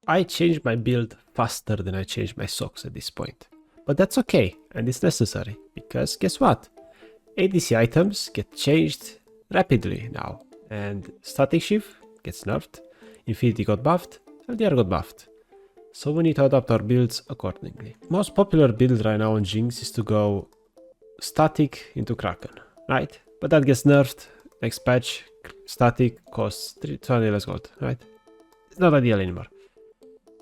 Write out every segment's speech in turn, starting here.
I changed my build faster than I changed my socks at this point. But that's okay, and it's necessary, because guess what? ADC items get changed rapidly now, and Statikk shift gets nerfed, Infinity got buffed, LDR got buffed. So we need to adapt our builds accordingly. Most popular build right now on Jinx is to go Statikk into Kraken, right? But that gets nerfed next patch. Statikk costs 20 less gold, right? It's not ideal anymore.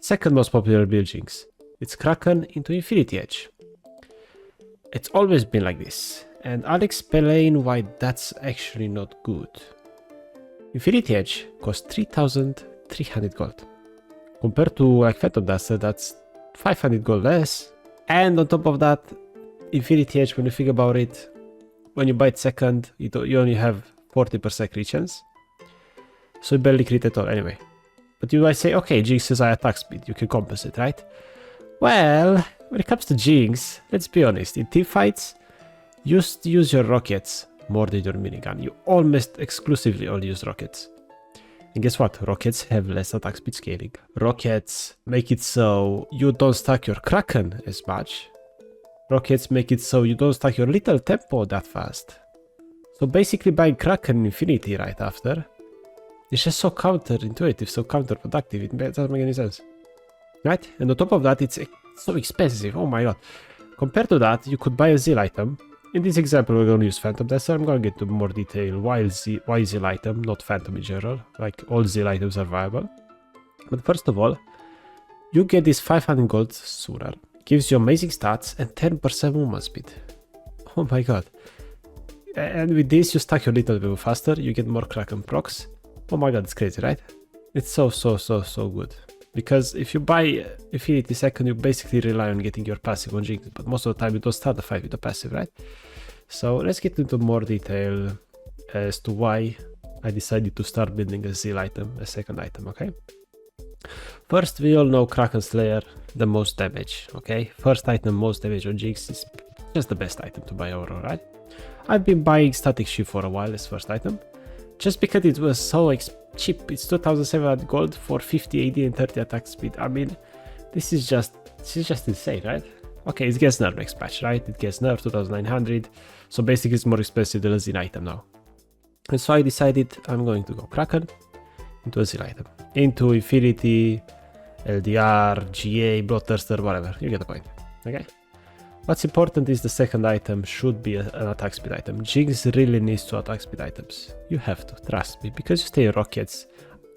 Second most popular build Jinx. It's Kraken into Infinity Edge. It's always been like this, and I'll explain why that's actually not good. Infinity Edge costs 3,300 gold. Compared to like Phantom Duster, that's 500 gold less. And on top of that, Infinity Edge, when you think about it, when you buy it second, you only have 40% crit chance. So you barely crit at all anyway. But you might say, okay, Jinx is high attack speed, you can compensate, right? Well, when it comes to Jinx, let's be honest, in team fights, you use your rockets more than your minigun. You almost exclusively only use rockets. And guess what? Rockets have less attack speed scaling. Rockets make it so you don't stack your Kraken as much. Rockets make it so you don't stack your little tempo that fast. So basically buying Kraken Infinity right after, it's just so counterintuitive, so counterproductive, it doesn't make any sense. Right? And on top of that, it's so expensive, oh my god. Compared to that, you could buy a Zeal item. In this example, we're going to use Phantom Duster. I'm going to get to more detail why Zeal item, not Phantom in general. Like, all Zeal items are viable. But first of all, you get this 500 gold sooner. Gives you amazing stats and 10% movement speed. Oh my god. And with this, you stack your little bit faster. You get more Kraken procs. Oh my god, it's crazy, right? It's so good. Because if you buy Infinity second, you basically rely on getting your passive on Jinx, but most of the time you don't start the fight with the passive, right? So let's get into more detail as to why I decided to start building a Zeal item, a second item, okay? First, we all know Kraken Slayer, the most damage, okay? First item, most damage on Jinx is just the best item to buy overall, right? I've been buying Statikk shift for a while as first item, just because it was so cheap. It's 2,700 gold for 50 AD and 30 attack speed. I mean, this is just insane, right? Okay, it gets nerfed next patch, right? It gets nerfed 2,900, so basically it's more expensive than a Zeal item now. And so I decided I'm going to go Kraken into a Zeal item, into Infinity, LDR, GA, Bloodthirster, whatever. You get the point, okay? What's important is the second item should be an attack speed item. Jinx really needs 2 attack speed items. You have to, trust me, because you stay in rockets.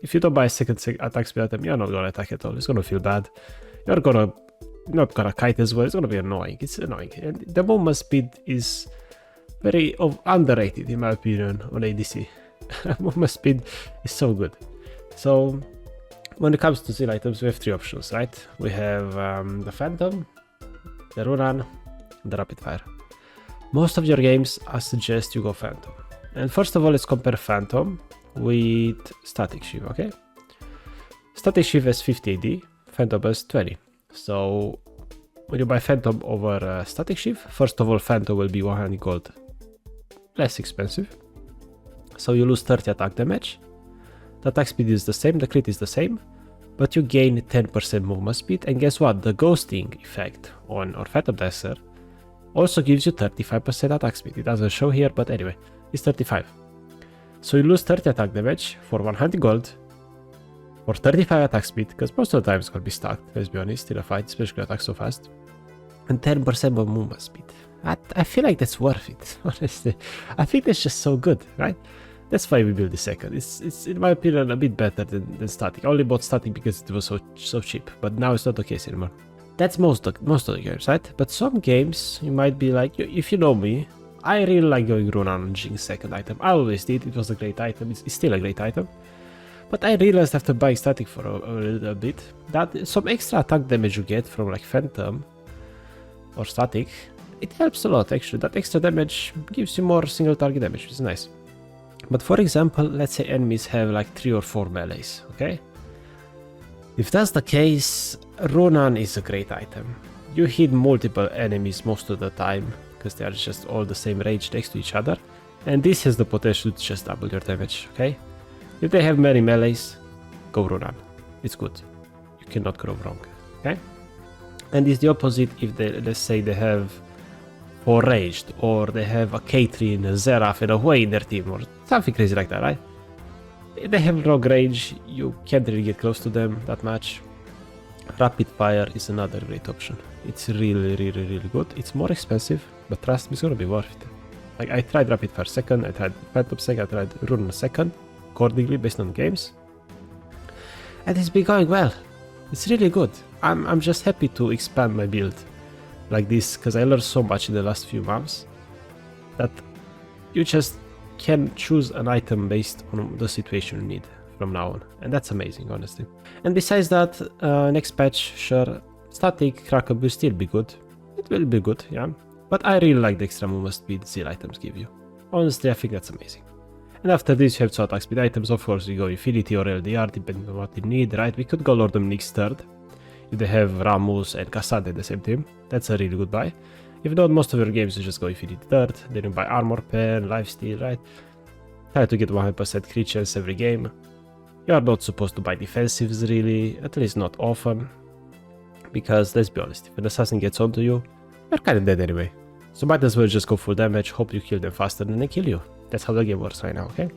If you don't buy a second attack speed item, you're not gonna attack at all. It's gonna feel bad. You're not gonna kite as well. It's gonna be annoying. It's annoying. And the movement speed is very underrated in my opinion on ADC. Movement speed is so good. So when it comes to Zeal items, we have 3 options, right? We have the Phantom, the Rune, and the Rapid Fire. Most of your games, I suggest you go Phantom. And first of all, let's compare Phantom with Statikk shift, okay? Statikk shift has 50 AD, Phantom has 20. So when you buy Phantom over Statikk shift, first of all, Phantom will be 100 gold less expensive. So you lose 30 attack damage. The attack speed is the same, the crit is the same, but you gain 10% movement speed. And guess what? The ghosting effect on Phantom Duster also gives you 35% attack speed. It doesn't show here, but anyway, it's 35. So you lose 30 attack damage for 100 gold, or 35 attack speed, because most of the time it's gonna be stuck, let's be honest, in a fight, especially attack so fast, and 10% of movement speed. I feel like that's worth it, honestly. I think that's just so good, right? That's why we built the second. It's in my opinion a bit better than Statikk. I only bought Statikk because it was so cheap, but now it's not the case anymore. That's most of the games, right? But some games you might be like, if you know me, I really like going Rune on Jinx second item. I always did. It was a great item. It's still a great item. But I realized after buying Statikk for a little bit that some extra attack damage you get from like Phantom or Statikk, it helps a lot actually. That extra damage gives you more single target damage, which is nice. But for example, let's say enemies have like 3 or 4 melees, okay? If that's the case, Rune is a great item. You hit multiple enemies most of the time, because they are just all the same range next to each other, and this has the potential to just double your damage, okay? If they have many melees, go Rune. It's good. you cannot go wrong. Okay, and it's the opposite if they, let's say, they have 4 raged, or they have a Caitlyn, a Xerath, and a Hwei in their team, or something crazy like that, right? If they have rogue rage, you can't really get close to them that much. Rapid fire is another great option. It's really good. It's more expensive, but trust me, it's gonna be worth it. Like, I tried rapid fire second, I tried phantom second, I tried rune second, accordingly based on games, and it's been going well. It's really good. I'm just happy to expand my build like this, because I learned so much in the last few months that you just can choose an item based on the situation you need from now on, and that's amazing, honestly. And besides that, next patch, sure, Statikk Kraken will still be good. It will be good, yeah, but I really like the extra movement speed Zeal items give you. Honestly, I think that's amazing. And after this, you have 2 attack speed items. Of course, we go Infinity or LDR, depending on what you need, right? We could go Lord Dominic's third, if they have Rammus and Cassandra in the same team. That's a really good buy. If not, most of your games you just go Infinity third, then you buy Armor Pen, Lifesteal, right? Try to get 100% crit chance every game. You are not supposed to buy defensives really, at least not often. Because, let's be honest, if an assassin gets onto you, you're kinda dead anyway. So might as well just go full damage, hope you kill them faster than they kill you. That's how the game works right now, okay?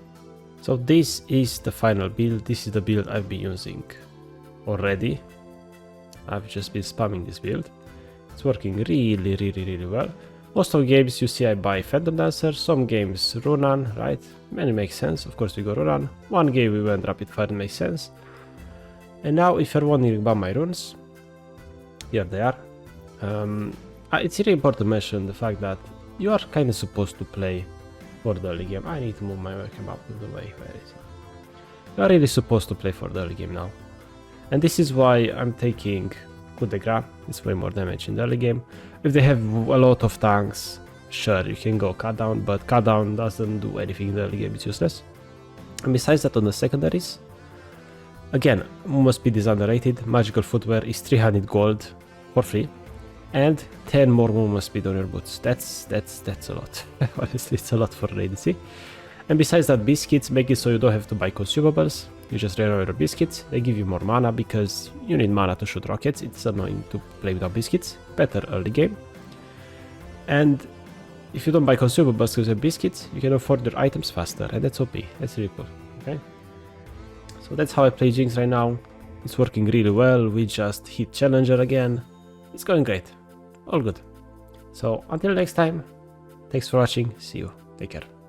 So this is the final build. This is the build I've been using already. I've just been spamming this build. It's working really well. Most of the games you see I buy Phantom Dancer, some games Rune, right? Many makes sense, of course we go Rune. One game we went Rapid Fire, makes sense. And now if you're wondering about my runes, here they are. It's really important to mention the fact that you are kind of supposed to play for the early game. I need to move my webcam up of the way, where is it? You are really supposed to play for the early game now. And this is why I'm taking Coup de Grace. It's way more damage in the early game. If they have a lot of tanks, sure, you can go Cut Down, but Cut Down doesn't do anything in the early game, it's useless. And besides that, on the secondaries, again, movement speed is underrated. Magical Footwear is 300 gold for free, and 10 more movement speed on your boots. That's a lot. Honestly, it's a lot for an ADC. And besides that, biscuits make it so you don't have to buy consumables. You just reroll your biscuits. They give you more mana because you need mana to shoot rockets. It's annoying to play without biscuits. Better early game. And if you don't buy consumables because you have biscuits, you can afford your items faster, and that's OP. That's really cool. Okay. So that's how I play Jinx right now. It's working really well. We just hit Challenger again. It's going great. All good. So until next time, thanks for watching. See you. Take care.